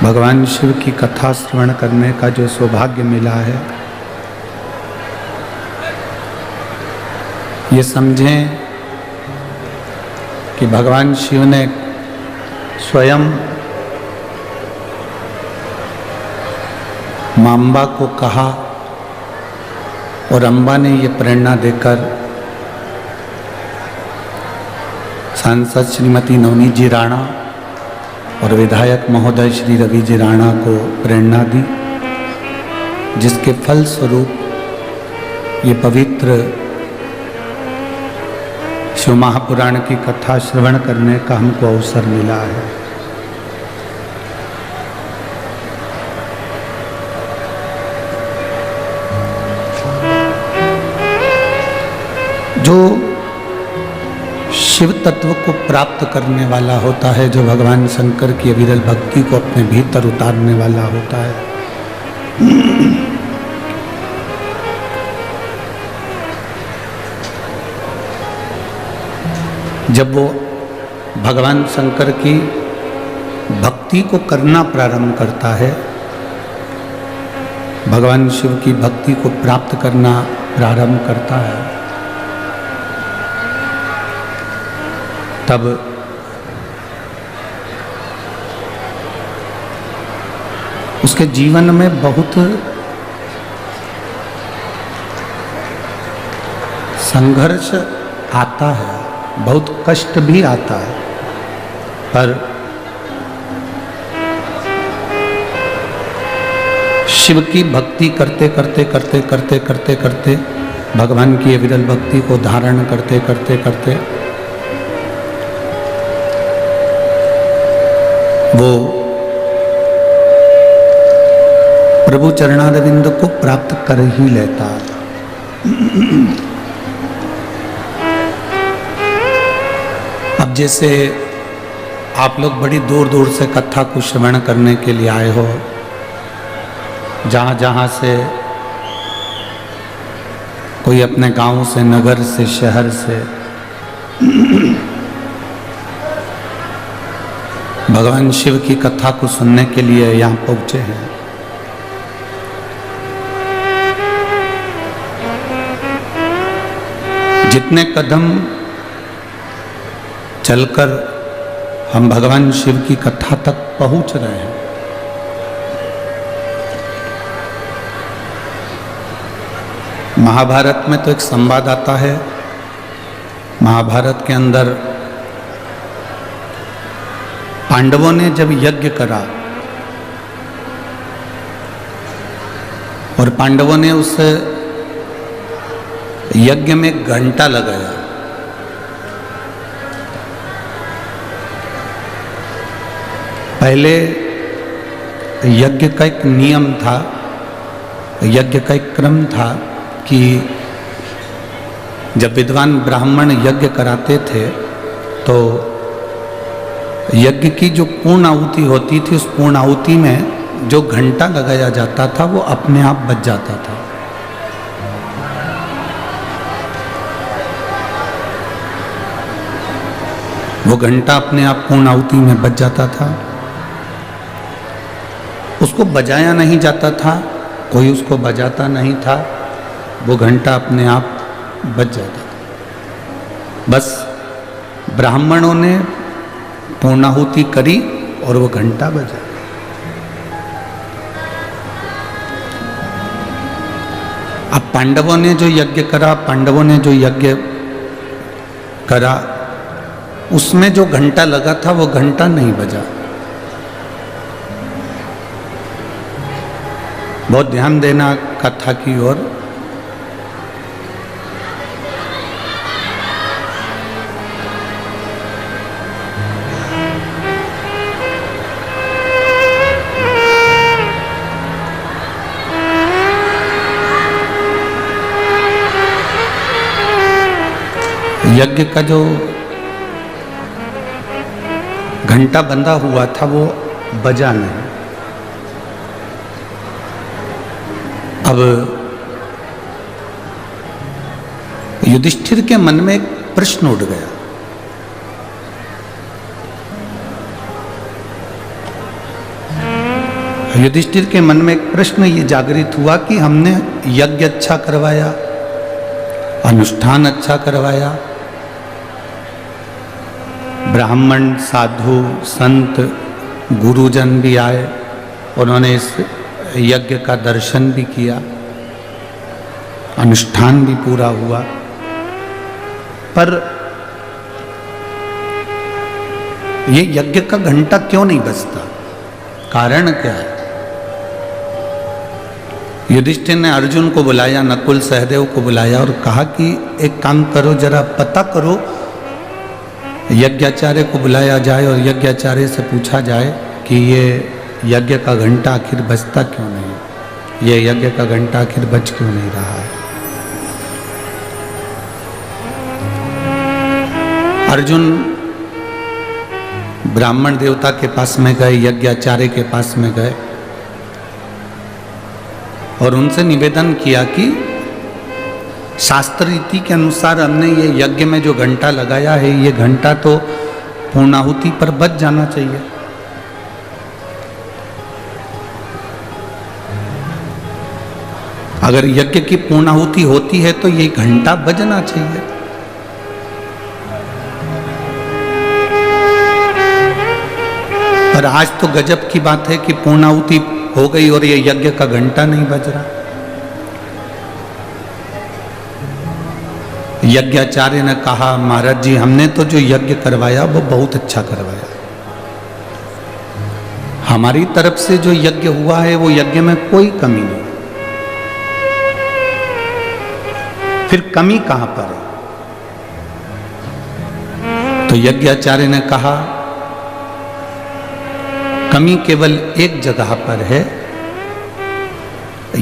भगवान शिव की कथा श्रवण करने का जो सौभाग्य मिला है, ये समझें कि भगवान शिव ने स्वयं मां अम्बा को कहा और अम्बा ने ये प्रेरणा देकर सांसद श्रीमती नवनीत जी राणा और विधायक महोदय श्री रवि जी राणा को प्रेरणा दी, जिसके फलस्वरूप ये पवित्र शिव महापुराण की कथा श्रवण करने का हमको अवसर मिला है। जो शिव तत्व को प्राप्त करने वाला होता है, जो भगवान शंकर की अविरल भक्ति को अपने भीतर उतारने वाला होता है, जब वो भगवान शंकर की भक्ति को करना प्रारंभ करता है, भगवान शिव की भक्ति को प्राप्त करना प्रारंभ करता है, तब उसके जीवन में बहुत संघर्ष आता है, बहुत कष्ट भी आता है, पर शिव की भक्ति करते करते करते करते करते करते भगवान की अविरल भक्ति को धारण करते करते करते वो प्रभु चरणारविंद को प्राप्त कर ही लेता है। अब जैसे आप लोग बड़ी दूर दूर से कथा को श्रवण करने के लिए आए हो, जहाँ जहाँ से, कोई अपने गांव से, नगर से, शहर से भगवान शिव की कथा को सुनने के लिए यहाँ पहुँचे हैं। जितने कदम चलकर हम भगवान शिव की कथा तक पहुँच रहे हैं, महाभारत में तो एक संवाद आता है। महाभारत के अंदर पांडवों ने जब यज्ञ करा और पांडवों ने उस यज्ञ में घंटा लगाया, पहले यज्ञ का एक नियम था, यज्ञ का एक क्रम था कि जब विद्वान ब्राह्मण यज्ञ कराते थे तो यज्ञ की जो पूर्ण आहुति होती थी, उस पूर्ण आहुति में जो घंटा लगाया जाता था वो अपने आप बज जाता था। वो घंटा अपने आप पूर्ण आहुति में बज जाता था, उसको बजाया नहीं जाता था, कोई उसको बजाता नहीं था, वो घंटा अपने आप बज जाता था। बस ब्राह्मणों ने पूर्णाहुति करी और वो घंटा बजा। अब पांडवों ने जो यज्ञ करा, पांडवों ने जो यज्ञ करा, उसमें जो घंटा लगा था वो घंटा नहीं बजा। बहुत ध्यान देना कथा की ओर। यज्ञ का जो घंटा बंधा हुआ था वो बजा नहीं। अब युधिष्ठिर के मन में एक प्रश्न उठ गया, युधिष्ठिर के मन में एक प्रश्न ये जागृत हुआ कि हमने यज्ञ अच्छा करवाया, अनुष्ठान अच्छा करवाया, ब्राह्मण, साधु, संत, गुरुजन भी आए, उन्होंने इस यज्ञ का दर्शन भी किया, अनुष्ठान भी पूरा हुआ, पर ये यज्ञ का घंटा क्यों नहीं बजता? कारण क्या है? युधिष्ठिर ने अर्जुन को बुलाया, नकुल सहदेव को बुलाया और कहा कि एक काम करो, जरा पता करो, यज्ञाचार्य को बुलाया जाए और यज्ञाचार्य से पूछा जाए कि ये यज्ञ का घंटा आखिर बजता क्यों नहीं, ये यज्ञ का घंटा आखिर बज क्यों नहीं रहा है। अर्जुन ब्राह्मण देवता के पास में गए, यज्ञाचार्य के पास में गए और उनसे निवेदन किया कि शास्त्र रीति के अनुसार हमने ये यज्ञ में जो घंटा लगाया है, ये घंटा तो पूर्णाहुति पर बज जाना चाहिए। अगर यज्ञ की पूर्णाहुति होती है तो ये घंटा बजना चाहिए। पर आज तो गजब की बात है कि पूर्णाहुति हो गई और ये यज्ञ का घंटा नहीं बज रहा। यज्ञाचार्य ने कहा, महाराज जी, हमने तो जो यज्ञ करवाया वो बहुत अच्छा करवाया, हमारी तरफ से जो यज्ञ हुआ है वो यज्ञ में कोई कमी नहीं, फिर कमी कहां पर है? तो यज्ञाचार्य ने कहा, कमी केवल एक जगह पर है,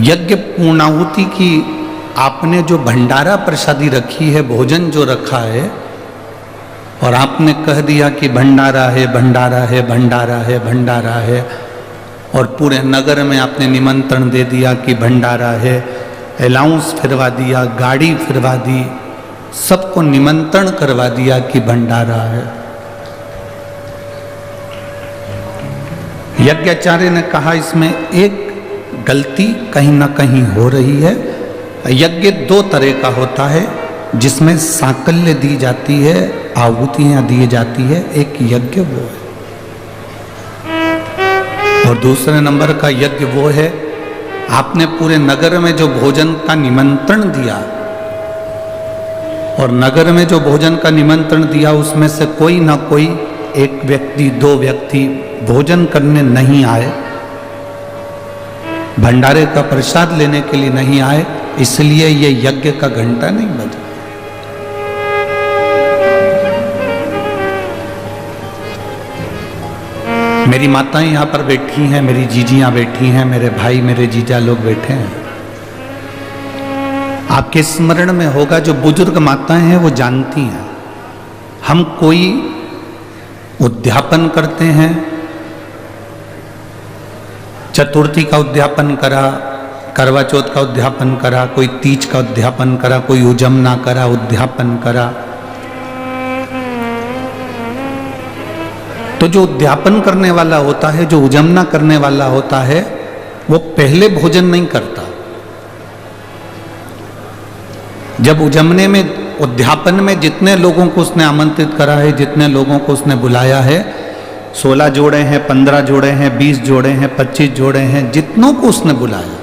यज्ञ पूर्णाहुति की आपने जो भंडारा प्रसादी रखी है, भोजन जो रखा है, और आपने कह दिया कि भंडारा है, भंडारा है, भंडारा है, भंडारा है, और पूरे नगर में आपने निमंत्रण दे दिया कि भंडारा है, अलाउंस फिरवा दिया, गाड़ी फिरवा दी, सबको निमंत्रण करवा दिया कि भंडारा है। यज्ञाचार्य ने कहा, इसमें एक गलती कहीं ना कहीं हो रही है। यज्ञ दो तरह का होता है, जिसमें सांकल्य दी जाती है, आहुतियां दी जाती है, एक यज्ञ वो है, और दूसरे नंबर का यज्ञ वो है, आपने पूरे नगर में जो भोजन का निमंत्रण दिया, और नगर में जो भोजन का निमंत्रण दिया उसमें से कोई ना कोई एक व्यक्ति, दो व्यक्ति भोजन करने नहीं आए, भंडारे का प्रसाद लेने के लिए नहीं आए, इसलिए ये यज्ञ का घंटा नहीं बजा। मेरी माताएं यहाँ पर बैठी हैं, मेरी जीजियां बैठी हैं, मेरे भाई, मेरे जीजा लोग बैठे हैं। आपके स्मरण में होगा, जो बुजुर्ग माताएं हैं वो जानती हैं, हम कोई उद्यापन करते हैं, चतुर्थी का उद्यापन करा, करवा चौथ का उद्यापन करा, कोई तीज का उद्यापन करा, कोई उजमना करा, उद्यापन करा, तो जो उद्यापन करने वाला होता है, जो उजमना करने वाला होता है, वो पहले भोजन नहीं करता। जब उजमने में, उद्यापन में जितने लोगों को उसने आमंत्रित करा है, जितने लोगों को उसने बुलाया है, 16 जोड़े हैं, 15 जोड़े हैं, 20 जोड़े हैं, 25 जोड़े हैं, जितनों को उसने बुलाया,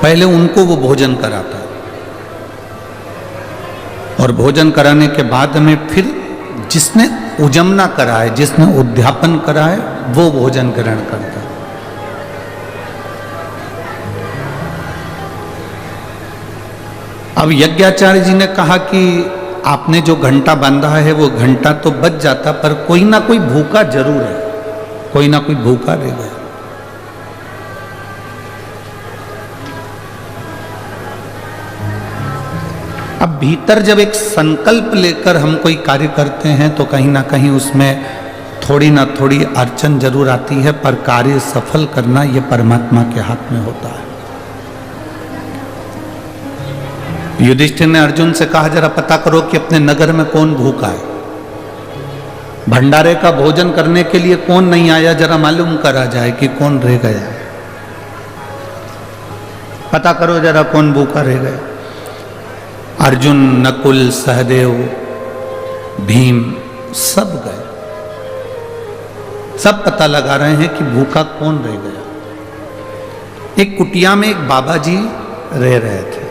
पहले उनको वो भोजन कराता, और भोजन कराने के बाद में फिर जिसने उजमना करा है, जिसने उद्यापन करा है, वो भोजन ग्रहण करता है। अब यज्ञाचार्य जी ने कहा कि आपने जो घंटा बांधा है वो घंटा तो बज जाता, पर कोई ना कोई भूखा जरूर है, कोई ना कोई भूखा रह गया। अब भीतर जब एक संकल्प लेकर हम कोई कार्य करते हैं तो कहीं ना कहीं उसमें थोड़ी ना थोड़ी अड़चन जरूर आती है, पर कार्य सफल करना ये परमात्मा के हाथ में होता है। युधिष्ठिर ने अर्जुन से कहा, जरा पता करो कि अपने नगर में कौन भूखा है। भंडारे का भोजन करने के लिए कौन नहीं आया, जरा मालूम करा जाए कि कौन रह गया। पता करो जरा कौन भूखा रह गया। अर्जुन, नकुल, सहदेव, भीम सब गए। सब पता लगा रहे हैं कि भूखा कौन रह गया। एक कुटिया में एक बाबा जी रह रहे थे।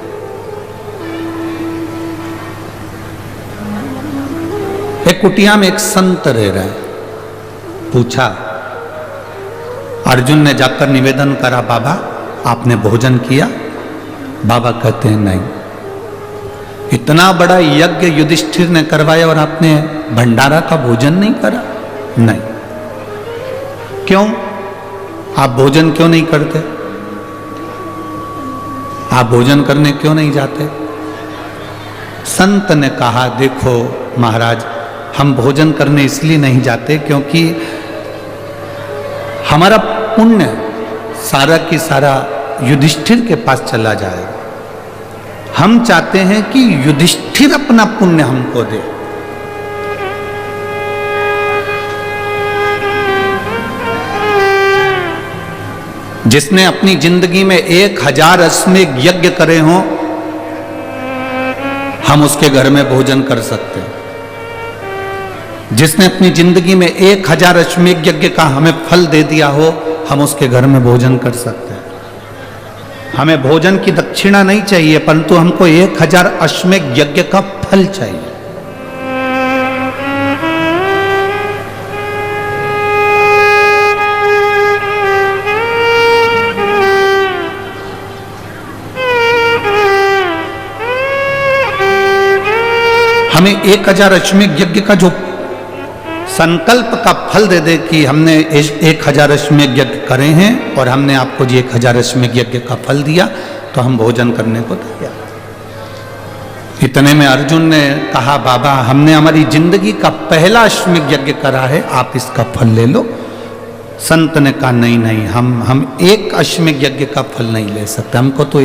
एक कुटिया में एक संत रह रहे। पूछा, अर्जुन ने जाकर निवेदन करा, बाबा आपने भोजन किया? बाबा कहते हैं नहीं। इतना बड़ा यज्ञ युधिष्ठिर ने करवाया और आपने भंडारा का भोजन नहीं करा? नहीं। क्यों? आप भोजन क्यों नहीं करते? आप भोजन करने क्यों नहीं जाते? संत ने कहा, देखो महाराज, हम भोजन करने इसलिए नहीं जाते क्योंकि हमारा पुण्य सारा की सारा युधिष्ठिर के पास चला जाएगा। हम चाहते हैं कि युधिष्ठिर अपना पुण्य हमको दे। जिसने अपनी जिंदगी में 1000 अश्वमेध यज्ञ करे हों, हम उसके घर में भोजन कर सकते हैं। जिसने अपनी जिंदगी में 1000 अश्वमेध यज्ञ का हमें फल दे दिया हो, हम उसके घर में भोजन कर सकते हैं। हमें भोजन की दक्षिणा नहीं चाहिए, परंतु हमको 1000 अश्वमेध यज्ञ का फल चाहिए। हमें 1000 अश्वमेध यज्ञ का जो संकल्प का फल दे दे कि हमने 1000 अश्वमेध यज्ञ करे हैं और हमने आपको जी 1000 अश्वमेध यज्ञ का फल दिया, तो हम भोजन करने को तैयार। इतने में अर्जुन ने कहा, बाबा हमने हमारी जिंदगी का पहला अश्वमेध यज्ञ करा है, आप इसका फल ले लो। संत ने कहा, नहीं नहीं, हम एक अश्वमेध यज्ञ का फल नहीं ले सकते, हमको तो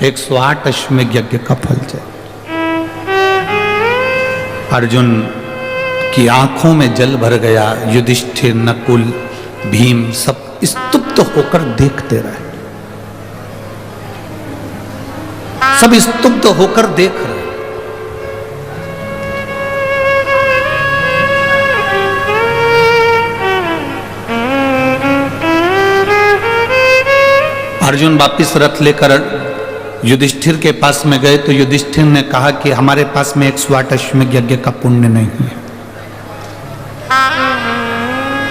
108 अश्वमेध यज्ञ का फल चाहिए। अर्जुन की आंखों में जल भर गया। युधिष्ठिर, नकुल, भीम सब स्तुप्त होकर देखते रहे। सब स्तुप्त होकर देख रहे। अर्जुन वापिस रथ लेकर युधिष्ठिर के पास में गए तो युधिष्ठिर ने कहा कि हमारे पास में 108 अश्वमेध यज्ञ का पुण्य नहीं है।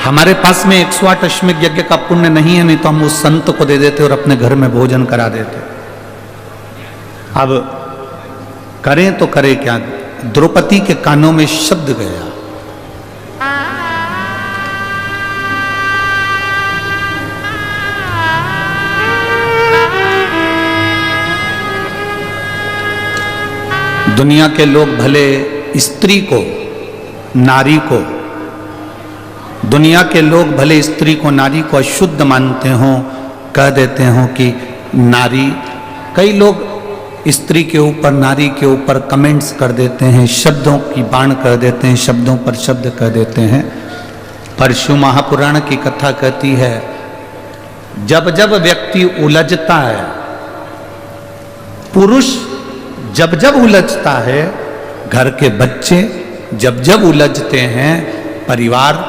हमारे पास में 108 अश्वमेध यज्ञ का पुण्य नहीं है, नहीं तो हम उस संत को दे देते और अपने घर में भोजन करा देते। अब करें तो करें क्या? द्रौपदी के कानों में शब्द गया, दुनिया के लोग भले स्त्री को, नारी को, दुनिया के लोग भले स्त्री को, नारी को अशुद्ध मानते हों, कह देते हों कि नारी, कई लोग स्त्री के ऊपर, नारी के ऊपर कमेंट्स कर देते हैं, शब्दों की बाण कर देते हैं, शब्दों पर शब्द कह देते हैं। पर शिव महापुराण की कथा कहती है, जब जब व्यक्ति उलझता है, पुरुष जब जब उलझता है, घर के बच्चे जब जब उलझते हैं, परिवार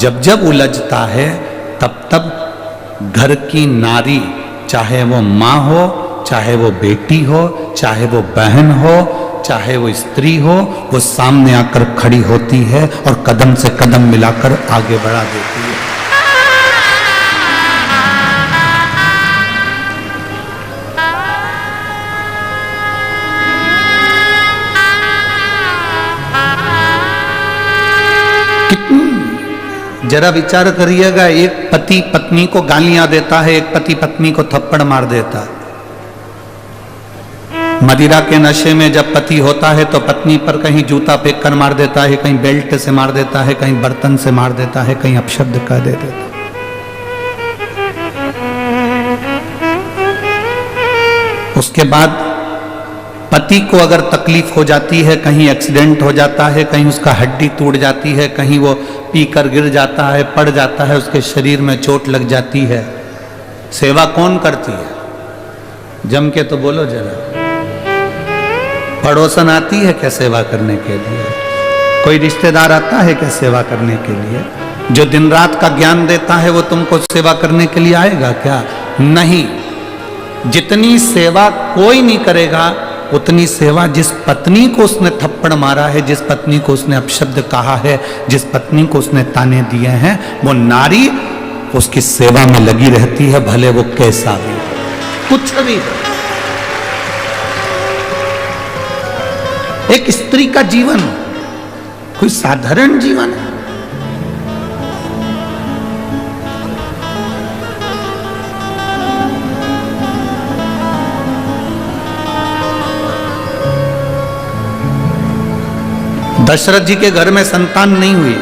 जब जब उलझता है, तब तब घर की नारी, चाहे वो माँ हो, चाहे वो बेटी हो, चाहे वो बहन हो, चाहे वो स्त्री हो, वो सामने आकर खड़ी होती है और कदम से कदम मिलाकर आगे बढ़ा देती है। जरा विचार करिएगा, एक पति पत्नी को गालियां देता है, एक पति पत्नी को थप्पड़ मार देता है। मदिरा के नशे में जब पति होता है तो पत्नी पर कहीं जूता फेंक कर मार देता है, कहीं बेल्ट से मार देता है, कहीं बर्तन से मार देता है, कहीं अपशब्द कह देता है। उसके बाद पति को अगर तकलीफ हो जाती है, कहीं एक्सीडेंट हो जाता है, कहीं उसका हड्डी टूट जाती है, कहीं वो पीकर गिर जाता है, पड़ जाता है, उसके शरीर में चोट लग जाती है, सेवा कौन करती है? जम के तो बोलो जरा। पड़ोसन आती है क्या सेवा करने के लिए? कोई रिश्तेदार आता है क्या सेवा करने के लिए? जो दिन रात का ज्ञान देता है वो तुमको सेवा करने के लिए आएगा क्या? नहीं। जितनी सेवा कोई नहीं करेगा, उतनी सेवा जिस पत्नी को उसने थप्पड़ मारा है, जिस पत्नी को उसने अपशब्द कहा है, जिस पत्नी को उसने ताने दिए हैं, वो नारी उसकी सेवा में लगी रहती है, भले वो कैसा भी कुछ भी। एक स्त्री का जीवन कोई साधारण जीवन है? दशरथ जी के घर में संतान नहीं हुई।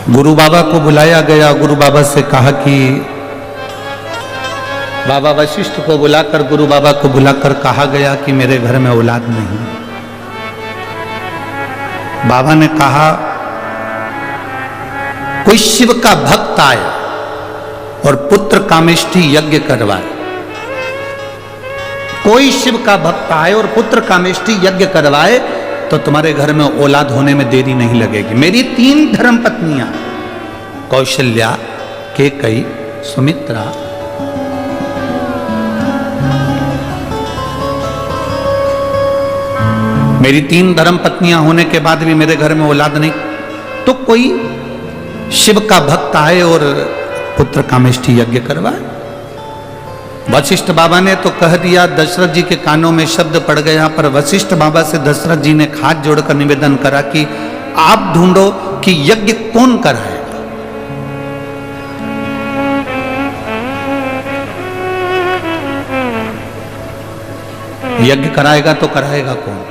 गुरु बाबा को बुलाया गया। गुरु बाबा से कहा कि बाबा वशिष्ठ को बुलाकर, गुरु बाबा को बुलाकर कहा गया कि मेरे घर में औलाद नहीं। बाबा ने कहा कोई शिव का भक्त आए और पुत्र कामेष्ठी यज्ञ करवाए। कोई शिव का भक्त आए और पुत्र कामेष्ठी यज्ञ करवाए तो तुम्हारे घर में औलाद होने में देरी नहीं लगेगी। मेरी 3 धर्म पत्नियां, कौशल्या, केकई, सुमित्रा, मेरी 3 धर्म पत्नियां होने के बाद भी मेरे घर में औलाद नहीं, तो कोई शिव का भक्त आए और पुत्र कामेष्ठी यज्ञ करवाए। वशिष्ठ बाबा ने तो कह दिया, दशरथ जी के कानों में शब्द पड़ गया, पर वशिष्ठ बाबा से दशरथ जी ने हाथ जोड़कर निवेदन करा कि आप ढूंढो कि यज्ञ कौन कराएगा। यज्ञ कराएगा तो कराएगा कौन?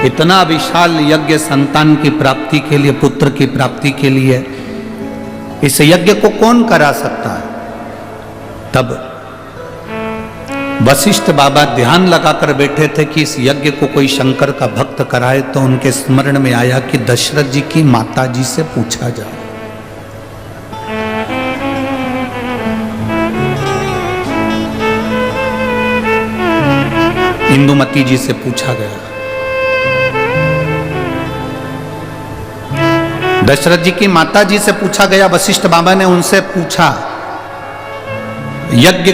इतना विशाल यज्ञ संतान की प्राप्ति के लिए, पुत्र की प्राप्ति के लिए, इस यज्ञ को कौन करा सकता है? तब वशिष्ठ बाबा ध्यान लगाकर बैठे थे कि इस यज्ञ को कोई शंकर का भक्त कराए, तो उनके स्मरण में आया कि दशरथ जी की माता जी से पूछा जाए। इंदुमती जी से पूछा गया। दशरथ जी की माता जी से पूछा गया। वशिष्ठ बाबा ने उनसे पूछा, यज्ञ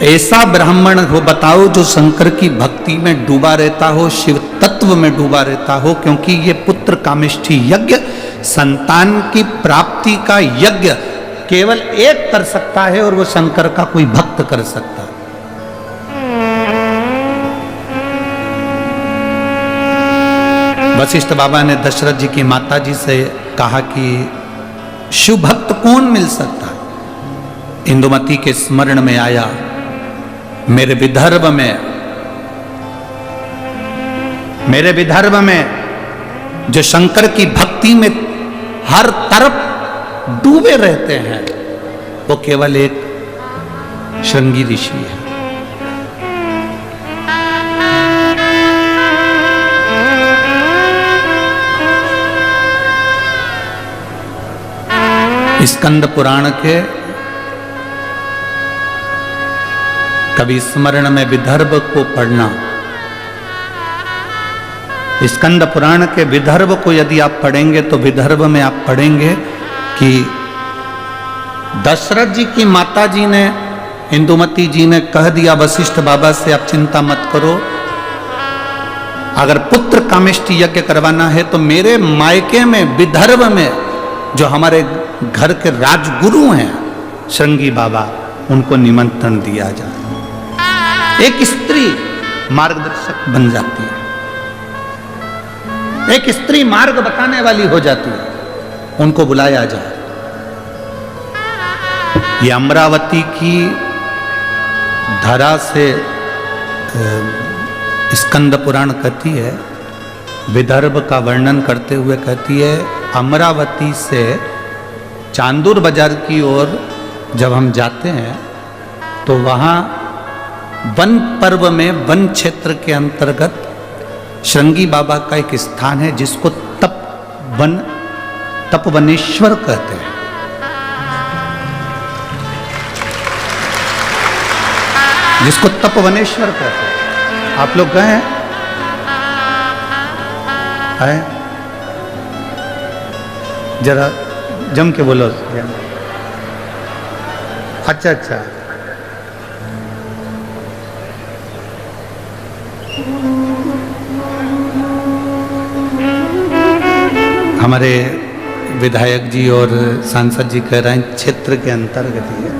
ऐसा ब्राह्मण हो बताओ जो शंकर की भक्ति में डूबा रहता हो, शिव तत्व में डूबा रहता हो, क्योंकि ये पुत्र कामेष्ठी यज्ञ, संतान की प्राप्ति का यज्ञ केवल एक कर सकता है और वो शंकर का कोई भक्त कर सकता है। वशिष्ठ बाबा ने दशरथ जी की माता जी से कहा कि शिव भक्त कौन मिल सकता है? इंदुमती के स्मरण में आया, मेरे विदर्भ में जो शंकर की भक्ति में हर तरफ डूबे रहते हैं, वो केवल एक श्रृंगी ऋषि है। स्कंद पुराण के कभी स्मरण में विदर्भ को पढ़ना। स्कंद पुराण के विदर्भ को यदि आप पढ़ेंगे तो विदर्भ में आप पढ़ेंगे कि दशरथ जी की माता जी ने, इंदुमती जी ने कह दिया वशिष्ठ बाबा से, आप चिंता मत करो, अगर पुत्र कामेष्ठी यज्ञ करवाना है तो मेरे मायके में विदर्भ में जो हमारे घर के राजगुरु हैं श्रृंगी बाबा, उनको निमंत्रण दिया जाए। एक स्त्री मार्गदर्शक बन जाती है, एक स्त्री मार्ग बताने वाली हो जाती है, उनको बुलाया जाए। ये अमरावती की धरा से स्कंद पुराण कहती है, विदर्भ का वर्णन करते हुए कहती है, अमरावती से चांदूर बाजार की ओर जब हम जाते हैं तो वहाँ वन पर्व में वन क्षेत्र के अंतर्गत श्रृंगी बाबा का एक स्थान है जिसको तपवनेश्वर कहते हैं। जिसको तपवनेश्वर कहते हैं। आप लोग गए हैं? जरा जम के बोलो। अच्छा अच्छा, हमारे विधायक जी और सांसद जी कह रहे हैं क्षेत्र के अंतर्गत ही है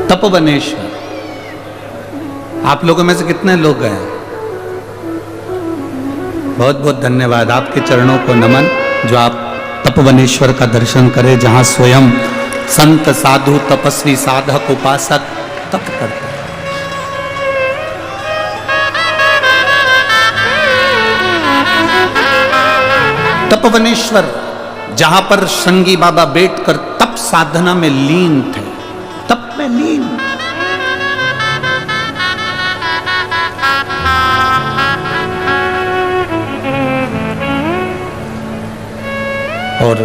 तपवनेश्वर। आप लोगों में से कितने लोग गए? बहुत बहुत धन्यवाद, आपके चरणों को नमन जो आप तपवनेश्वर का दर्शन करें, जहां स्वयं संत साधु तपस्वी साधक उपासक तप करते हैं। तपवनेश्वर जहां पर श्रृंगी बाबा बैठकर तप साधना में लीन थे, तप में लीन। और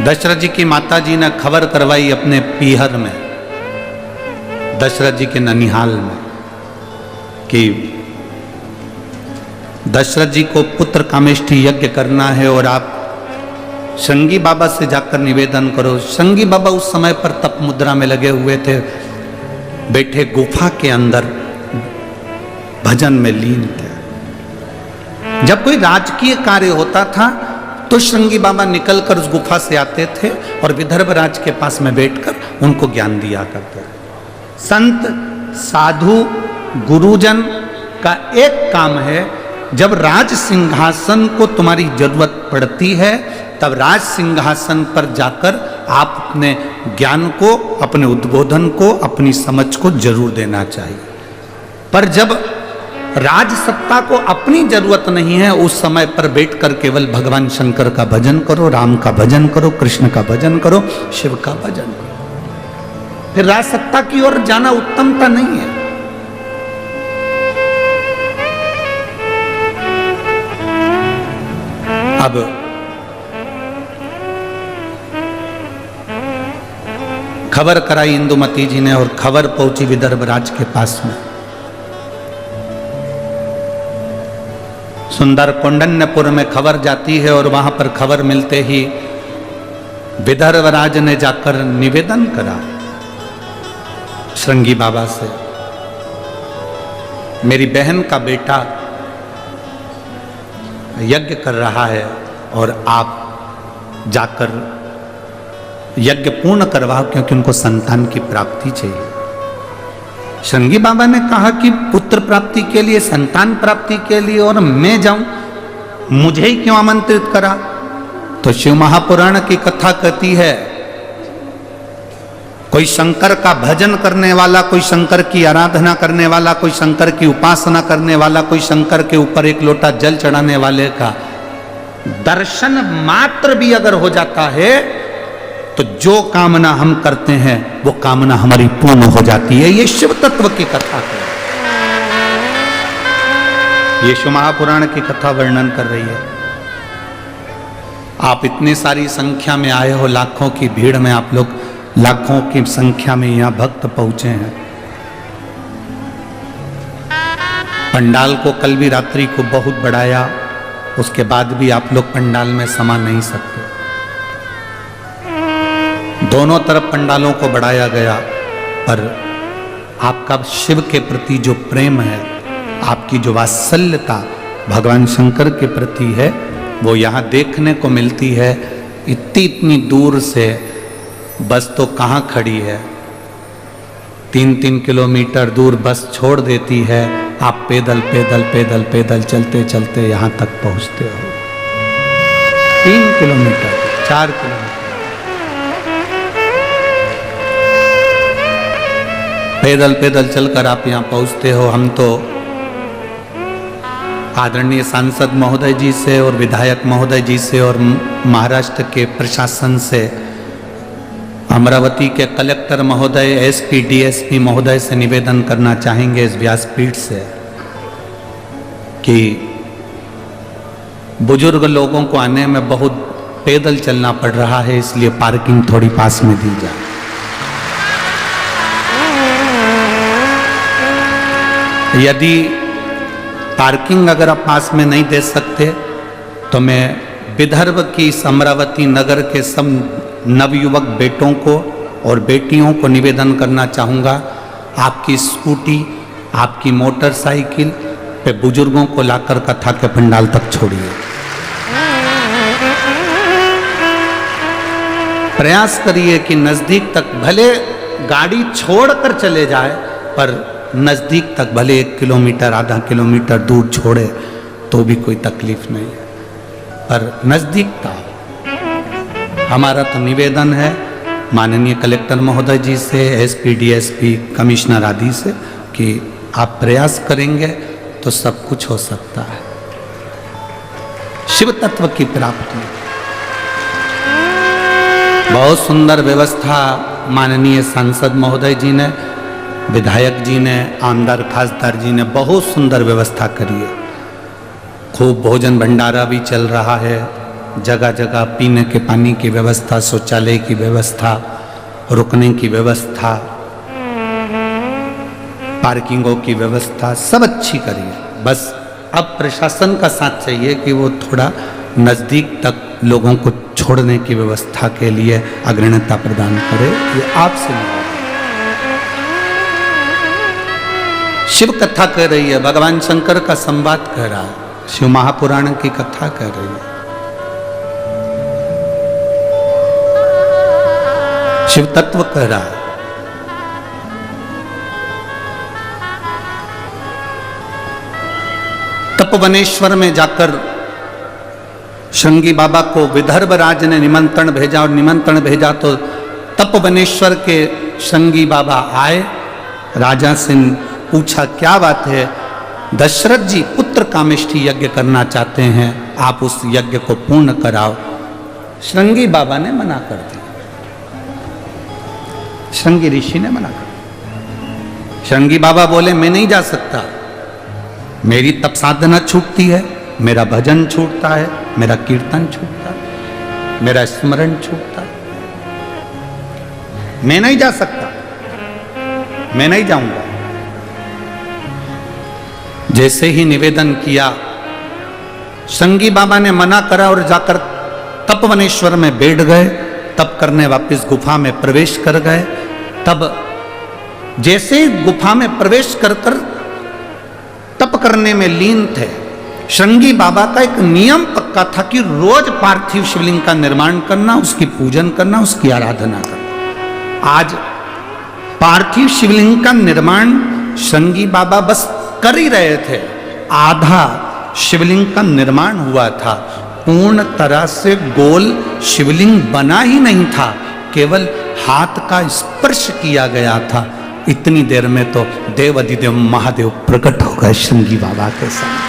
दशरथ जी की माता जी ने खबर करवाई अपने पीहर में, दशरथ जी के ननिहाल में, कि दशरथ जी को पुत्र कामेष्ठी यज्ञ करना है और आप श्रृंगी बाबा से जाकर निवेदन करो। श्रृंगी बाबा उस समय पर तप मुद्रा में लगे हुए थे, बैठे गुफा के अंदर भजन में लीन थे। जब कोई राजकीय कार्य होता था तो श्रृंगी बाबा निकलकर उस गुफा से आते थे और विदर्भ राज के पास में बैठकर उनको ज्ञान दिया करते थे। संत साधु गुरुजन का एक काम है, जब राज सिंहासन को तुम्हारी जरूरत पड़ती है तब राज सिंहासन पर जाकर आप अपने ज्ञान को, अपने उद्बोधन को, अपनी समझ को जरूर देना चाहिए। पर जब राज सत्ता को अपनी जरूरत नहीं है, उस समय पर बैठकर केवल भगवान शंकर का भजन करो, राम का भजन करो, कृष्ण का भजन करो, शिव का भजन करो। फिर राज सत्ता की ओर जाना उत्तमता नहीं है। अब खबर कराई इंदुमती जी ने और खबर पहुंची विदर्भ राज के पास में। सुंदर कौंडन्यपुर में खबर जाती है और वहां पर खबर मिलते ही विदर्भ राज ने जाकर निवेदन करा श्रृंगी बाबा से, मेरी बहन का बेटा यज्ञ कर रहा है और आप जाकर यज्ञ पूर्ण करवाओ क्योंकि उनको संतान की प्राप्ति चाहिए। श्रृंगी बाबा ने कहा कि पुत्र प्राप्ति के लिए, संतान प्राप्ति के लिए और मैं जाऊं, मुझे ही क्यों आमंत्रित करा? तो शिव महापुराण की कथा कहती है, कोई शंकर का भजन करने वाला, कोई शंकर की आराधना करने वाला, कोई शंकर की उपासना करने वाला, कोई शंकर के ऊपर एक लोटा जल चढ़ाने वाले का दर्शन मात्र भी अगर हो जाता है तो जो कामना हम करते हैं वो कामना हमारी पूर्ण हो जाती है। ये शिव तत्व की कथा है, ये शिव महापुराण की कथा वर्णन कर रही है। आप इतनी सारी संख्या में आए हो, लाखों की भीड़ में आप लोग लाखों की संख्या में यहां भक्त पहुंचे हैं। पंडाल को कल भी रात्रि को बहुत बढ़ाया, उसके बाद भी आप लोग पंडाल में समा नहीं सकते। दोनों तरफ पंडालों को बढ़ाया गया, पर आपका शिव के प्रति जो प्रेम है, आपकी जो वात्सल्यता भगवान शंकर के प्रति है, वो यहाँ देखने को मिलती है। इतनी दूर से बस तो कहाँ खड़ी है, 3-3 किलोमीटर दूर बस छोड़ देती है, आप पैदल पैदल पैदल पैदल चलते चलते यहाँ तक पहुँचते हो। 3 किलोमीटर 4 किलोमीटर पैदल पैदल चलकर आप यहाँ पहुँचते हो। हम तो आदरणीय सांसद महोदय जी से और विधायक महोदय जी से और महाराष्ट्र के प्रशासन से, अमरावती के कलेक्टर महोदय, एसपी डीएसपी महोदय से निवेदन करना चाहेंगे इस व्यासपीठ से कि बुजुर्ग लोगों को आने में बहुत पैदल चलना पड़ रहा है, इसलिए पार्किंग थोड़ी पास में दी जाए। यदि पार्किंग अगर आप पास में नहीं दे सकते तो मैं विदर्भ की इस अमरावती नगर के सब नवयुवक बेटों को और बेटियों को निवेदन करना चाहूँगा, आपकी स्कूटी, आपकी मोटरसाइकिल पे बुजुर्गों को लाकर कथा के पंडाल तक छोड़िए। प्रयास करिए कि नज़दीक तक भले गाड़ी छोड़कर चले जाए, पर नज़दीक तक भले 1 किलोमीटर आधा किलोमीटर दूर छोड़े तो भी कोई तकलीफ नहीं है, पर नज़दीक का हमारा तो निवेदन है माननीय कलेक्टर महोदय जी से, एसपी डीएसपी कमिश्नर आदि से कि आप प्रयास करेंगे तो सब कुछ हो सकता है। शिव तत्व की प्राप्ति, बहुत सुंदर व्यवस्था माननीय सांसद महोदय जी ने, विधायक जी ने, आमदार खासदार जी ने बहुत सुंदर व्यवस्था करी है। खूब भोजन भंडारा भी चल रहा है, जगह जगह पीने के पानी की व्यवस्था, शौचालय की व्यवस्था, रुकने की व्यवस्था, पार्किंगों की व्यवस्था सब अच्छी करी है। बस अब प्रशासन का साथ चाहिए कि वो थोड़ा नज़दीक तक लोगों को छोड़ने की व्यवस्था के लिए अग्रणता प्रदान करे। ये आपसे शिव कथा कह रही है, भगवान शंकर का संवाद कह रहा है, शिव महापुराण की कथा कह रही है, शिव तत्व कह रहा है। तपोवनेश्वर में जाकर श्रृंगी बाबा को विदर्भ राज ने निमंत्रण भेजा, और निमंत्रण भेजा तो तपोवनेश्वर के श्रृंगी बाबा आए। राजा से पूछा क्या बात है, दशरथ जी पुत्र कामेष्ठी यज्ञ करना चाहते हैं, आप उस यज्ञ को पूर्ण कराओ। श्रृंगी बाबा ने मना कर दिया, श्रृंगी ऋषि ने मना कर दिया। श्रृंगी बाबा बोले मैं नहीं जा सकता, मेरी तप साधना छूटती है, मेरा भजन छूटता है, मेरा कीर्तन छूटता है, मेरा स्मरण छूटता है, मैं नहीं जा सकता, मैं नहीं जाऊंगा। जैसे ही निवेदन किया, श्रृंगी बाबा ने मना करा और जाकर तपवनेश्वर में बैठ गए। तप करने वापस गुफा में प्रवेश कर गए। तब जैसे ही गुफा में प्रवेश कर तप करने में लीन थे, श्रृंगी बाबा का एक नियम पक्का था कि रोज पार्थिव शिवलिंग का निर्माण करना, उसकी पूजन करना, उसकी आराधना करना। आज पार्थिव शिवलिंग का निर्माण श्रृंगी बाबा बस कर ही रहे थे, आधा शिवलिंग का निर्माण हुआ था, पूर्ण तरह से गोल शिवलिंग बना ही नहीं था, केवल हाथ का स्पर्श किया गया था। इतनी देर में तो देवाधिदेव महादेव प्रकट हो गए श्रृंगी बाबा के सामने।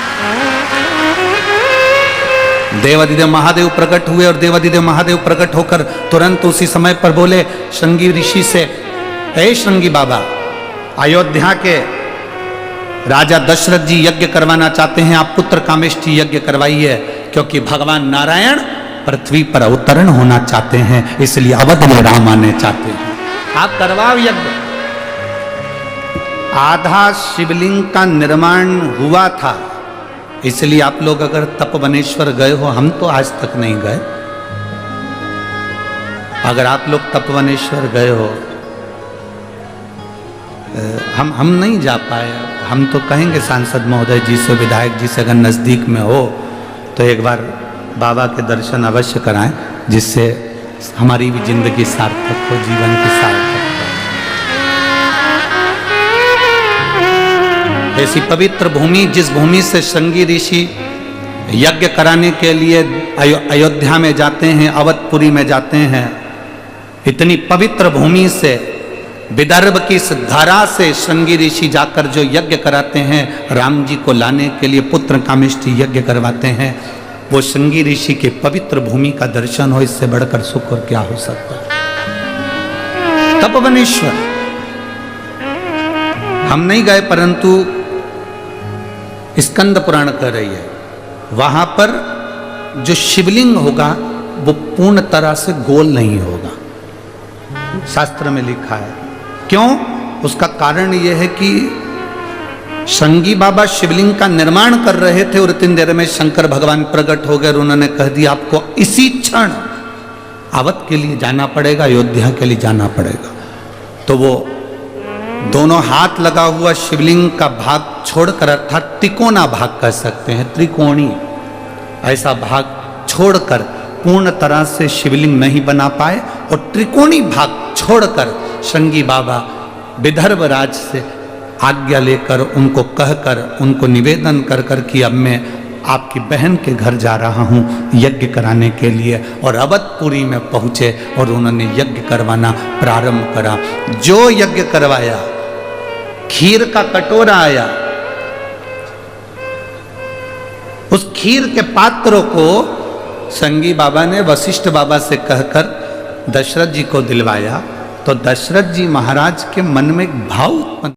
देवाधिदेव महादेव प्रकट हुए और देवाधिदेव महादेव प्रकट होकर तुरंत उसी समय पर बोले श्रृंगी ऋषि से, हे श्रृंगी बाबा, अयोध्या के राजा दशरथ जी यज्ञ करवाना चाहते हैं, आप पुत्र कामेष्ठी यज्ञ करवाइए, क्योंकि भगवान नारायण पृथ्वी पर अवतरण होना चाहते हैं, इसलिए अवध में राम आने चाहते हैं, आप करवाओ यज्ञ। आधा शिवलिंग का निर्माण हुआ था, इसलिए आप लोग अगर तपवनेश्वर गए हो, हम तो आज तक नहीं गए, अगर आप लोग तपवनेश्वर गए हो, हम नहीं जा पाए, हम तो कहेंगे सांसद महोदय जी से, विधायक जी से, अगर नज़दीक में हो तो एक बार बाबा के दर्शन अवश्य कराएं, जिससे हमारी भी जिंदगी सार्थक हो, जीवन की सार्थक हो। ऐसी पवित्र भूमि, जिस भूमि से श्रृंगी ऋषि यज्ञ कराने के लिए अयोध्या में जाते हैं, अवधपुरी में जाते हैं। इतनी पवित्र भूमि से, विदर्भ की इस धरा से श्रृंगी ऋषि जाकर जो यज्ञ कराते हैं, राम जी को लाने के लिए पुत्र कामेष्टि यज्ञ करवाते हैं, वो श्रृंगी ऋषि के पवित्र भूमि का दर्शन हो, इससे बढ़कर सुख और क्या हो सकता है। तपोवनेश्वर हम नहीं गए, परंतु स्कंद पुराण कह रही है, वहां पर जो शिवलिंग होगा वो पूर्ण तरह से गोल नहीं होगा, शास्त्र में लिखा है। क्यों? उसका कारण यह है कि श्रृंगी बाबा शिवलिंग का निर्माण कर रहे थे और इतनी देर में शंकर भगवान प्रकट हो गए और उन्होंने कह दिया आपको इसी क्षण अवध के लिए जाना पड़ेगा, अयोध्या के लिए जाना पड़ेगा। तो वो दोनों हाथ लगा हुआ शिवलिंग का भाग छोड़कर, अर्थात तिकोना भाग कह सकते हैं, त्रिकोणी ऐसा भाग छोड़कर पूर्ण तरह से शिवलिंग नहीं बना पाए, और त्रिकोणी भाग छोड़कर श्रृंगी बाबा विदर्भ राज से आज्ञा लेकर, उनको कहकर, उनको निवेदन कर कर कि अब मैं आपकी बहन के घर जा रहा हूँ यज्ञ कराने के लिए, और अवधपुरी में पहुँचे और उन्होंने यज्ञ करवाना प्रारंभ करा। जो यज्ञ करवाया, खीर का कटोरा आया, उस खीर के पात्रों को श्रृंगी बाबा ने वशिष्ठ बाबा से कहकर दशरथ जी को दिलवाया। तो दशरथ जी महाराज के मन में एक भाव उत्पन्न